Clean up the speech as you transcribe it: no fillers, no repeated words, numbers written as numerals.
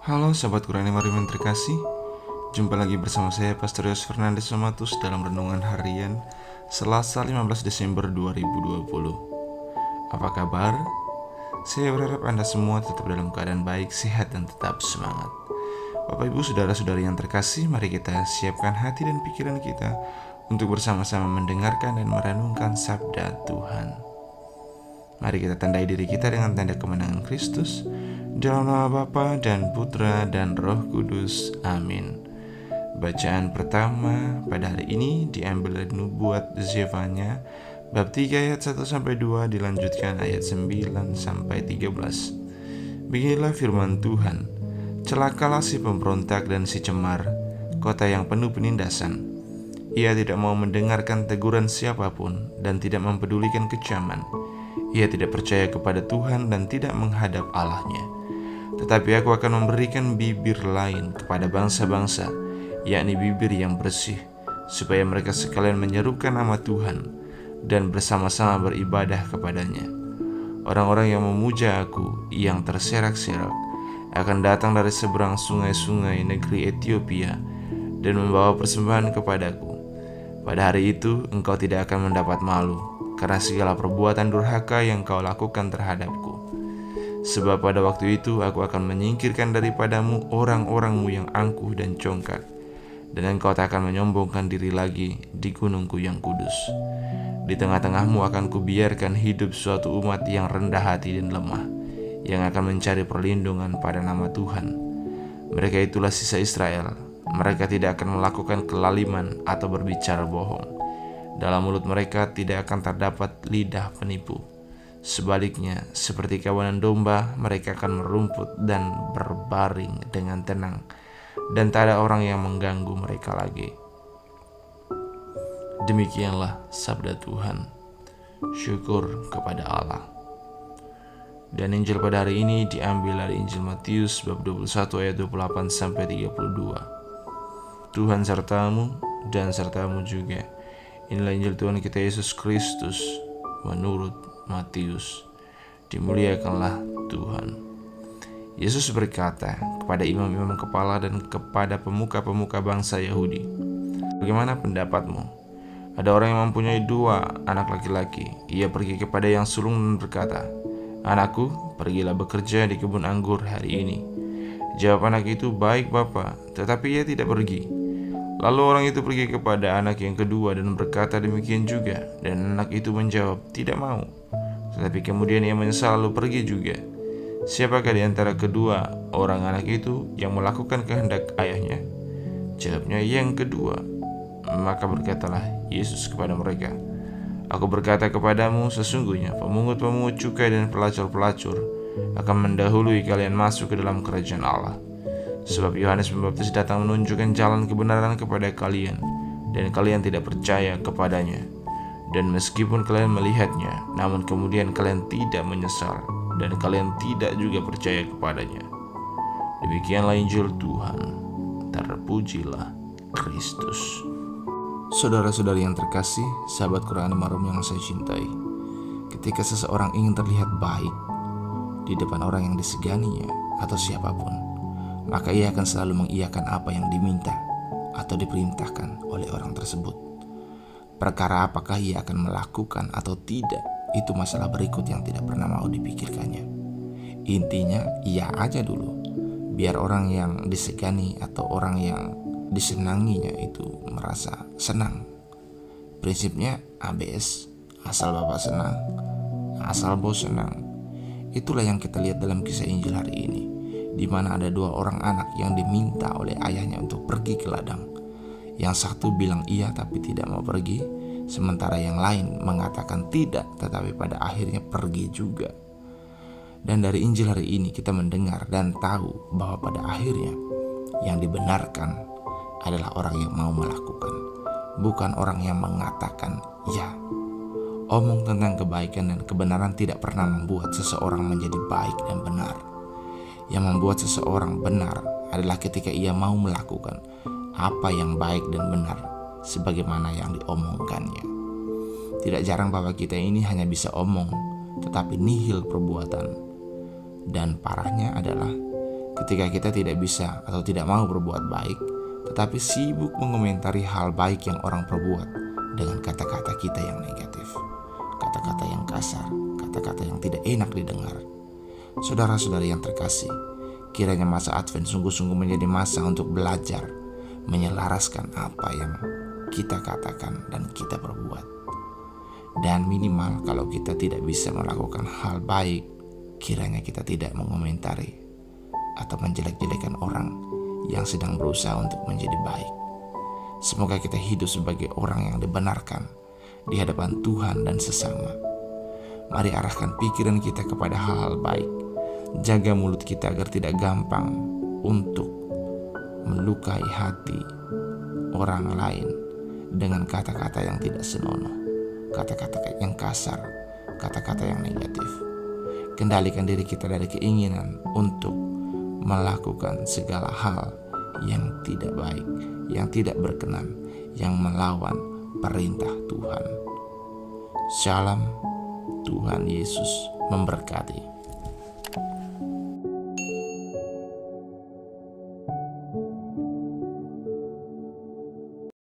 Halo sahabat Qurani Mari yang terkasih. Jumpa lagi bersama saya Pastor Yos Fernandes Somatus dalam Renungan Harian Selasa 15 Desember 2020. Apa kabar? Saya berharap Anda semua tetap dalam keadaan baik, sehat, dan tetap semangat. Bapak Ibu Saudara-saudari yang terkasih, mari kita siapkan hati dan pikiran kita untuk bersama-sama mendengarkan dan merenungkan sabda Tuhan. Mari kita tandai diri kita dengan tanda kemenangan Kristus. Dalam nama Bapa dan Putra dan Roh Kudus. Amin. Bacaan pertama pada hari ini diambil dari Nubuat Zefanya bab 3 ayat 1-2, dilanjutkan ayat 9-13. Beginilah firman Tuhan. Celakalah si pemberontak dan si cemar, kota yang penuh penindasan. Ia tidak mau mendengarkan teguran siapapun dan tidak mempedulikan kecaman. Ia tidak percaya kepada Tuhan dan tidak menghadap Allahnya. Tetapi aku akan memberikan bibir lain kepada bangsa-bangsa, yakni bibir yang bersih, supaya mereka sekalian menyerukan nama Tuhan dan bersama-sama beribadah kepadanya. Orang-orang yang memuja aku, yang terserak-serak, akan datang dari seberang sungai-sungai negeri Ethiopia dan membawa persembahan kepadaku. Pada hari itu engkau tidak akan mendapat malu karena segala perbuatan durhaka yang kau lakukan terhadapku. Sebab pada waktu itu aku akan menyingkirkan daripadamu orang-orangmu yang angkuh dan congkak, dan engkau tak akan menyombongkan diri lagi di gunungku yang kudus. Di tengah-tengahmu akan kubiarkan hidup suatu umat yang rendah hati dan lemah, yang akan mencari perlindungan pada nama Tuhan. Mereka itulah sisa Israel. Mereka tidak akan melakukan kelaliman atau berbicara bohong. Dalam mulut mereka tidak akan terdapat lidah penipu. Sebaliknya, seperti kawanan domba, mereka akan merumput dan berbaring dengan tenang, dan tak ada orang yang mengganggu mereka lagi. Demikianlah sabda Tuhan. Syukur kepada Allah. Dan Injil pada hari ini diambil dari Injil Matius bab 21 ayat 28-32. Tuhan sertamu dan sertamu juga. Inilah Injil Tuhan kita Yesus Kristus menurut Matius. Dimuliakanlah Tuhan. Yesus berkata kepada imam-imam kepala dan kepada pemuka-pemuka bangsa Yahudi, "Bagaimana pendapatmu? Ada orang yang mempunyai 2 anak laki-laki. Ia pergi kepada yang sulung dan berkata, 'Anakku, pergilah bekerja di kebun anggur hari ini.' Jawab anak itu, 'Baik, Bapa,' tetapi ia tidak pergi. Lalu orang itu pergi kepada anak yang kedua dan berkata demikian juga. Dan anak itu menjawab, 'Tidak mau.' Tetapi kemudian ia menyesal lalu pergi juga. Siapakah di antara kedua orang anak itu yang melakukan kehendak ayahnya?" Jawabnya, "Yang kedua." Maka berkatalah Yesus kepada mereka, "Aku berkata kepadamu, sesungguhnya pemungut-pemungut cukai dan pelacur-pelacur akan mendahului kalian masuk ke dalam kerajaan Allah. Sebab Yohanes Pembaptis datang menunjukkan jalan kebenaran kepada kalian, dan kalian tidak percaya kepadanya. Dan meskipun kalian melihatnya, namun kemudian kalian tidak menyesal, dan kalian tidak juga percaya kepadanya." Demikianlah Injil Tuhan. Terpujilah Kristus. Saudara-saudari yang terkasih, sahabat Qurani Marum yang saya cintai, ketika seseorang ingin terlihat baik di depan orang yang diseganinya atau siapapun, maka ia akan selalu mengiyakan apa yang diminta atau diperintahkan oleh orang tersebut. Perkara apakah ia akan melakukan atau tidak, itu masalah berikut yang tidak pernah mau dipikirkannya. Intinya, iya aja dulu, biar orang yang disegani atau orang yang disenanginya itu merasa senang. Prinsipnya ABS, asal Bapak senang, asal Bos senang. Itulah yang kita lihat dalam kisah Injil hari ini, di mana ada 2 orang anak yang diminta oleh ayahnya untuk pergi ke ladang. Yang satu bilang iya tapi tidak mau pergi, sementara yang lain mengatakan tidak tetapi pada akhirnya pergi juga. Dan dari Injil hari ini kita mendengar dan tahu bahwa pada akhirnya yang dibenarkan adalah orang yang mau melakukan, bukan orang yang mengatakan ya. Omong tentang kebaikan dan kebenaran tidak pernah membuat seseorang menjadi baik dan benar. Yang membuat seseorang benar adalah ketika ia mau melakukan apa yang baik dan benar sebagaimana yang diomongkannya. Tidak jarang bahwa kita ini hanya bisa omong tetapi nihil perbuatan. Dan parahnya adalah ketika kita tidak bisa atau tidak mau berbuat baik, tetapi sibuk mengomentari hal baik yang orang perbuat dengan kata-kata kita yang negatif, kata-kata yang kasar, kata-kata yang tidak enak didengar. Saudara-saudari yang terkasih, kiranya masa Advent sungguh-sungguh menjadi masa untuk belajar menyelaraskan apa yang kita katakan dan kita perbuat. Dan minimal kalau kita tidak bisa melakukan hal baik, kiranya kita tidak mengomentari atau menjelek-jelekan orang yang sedang berusaha untuk menjadi baik. Semoga kita hidup sebagai orang yang dibenarkan di hadapan Tuhan dan sesama. Mari arahkan pikiran kita kepada hal-hal baik. Jaga mulut kita agar tidak gampang untuk melukai hati orang lain dengan kata-kata yang tidak senonoh, kata-kata yang kasar, kata-kata yang negatif. Kendalikan diri kita dari keinginan untuk melakukan segala hal yang tidak baik, yang tidak berkenan, yang melawan perintah Tuhan. Shalom, Tuhan Yesus memberkati.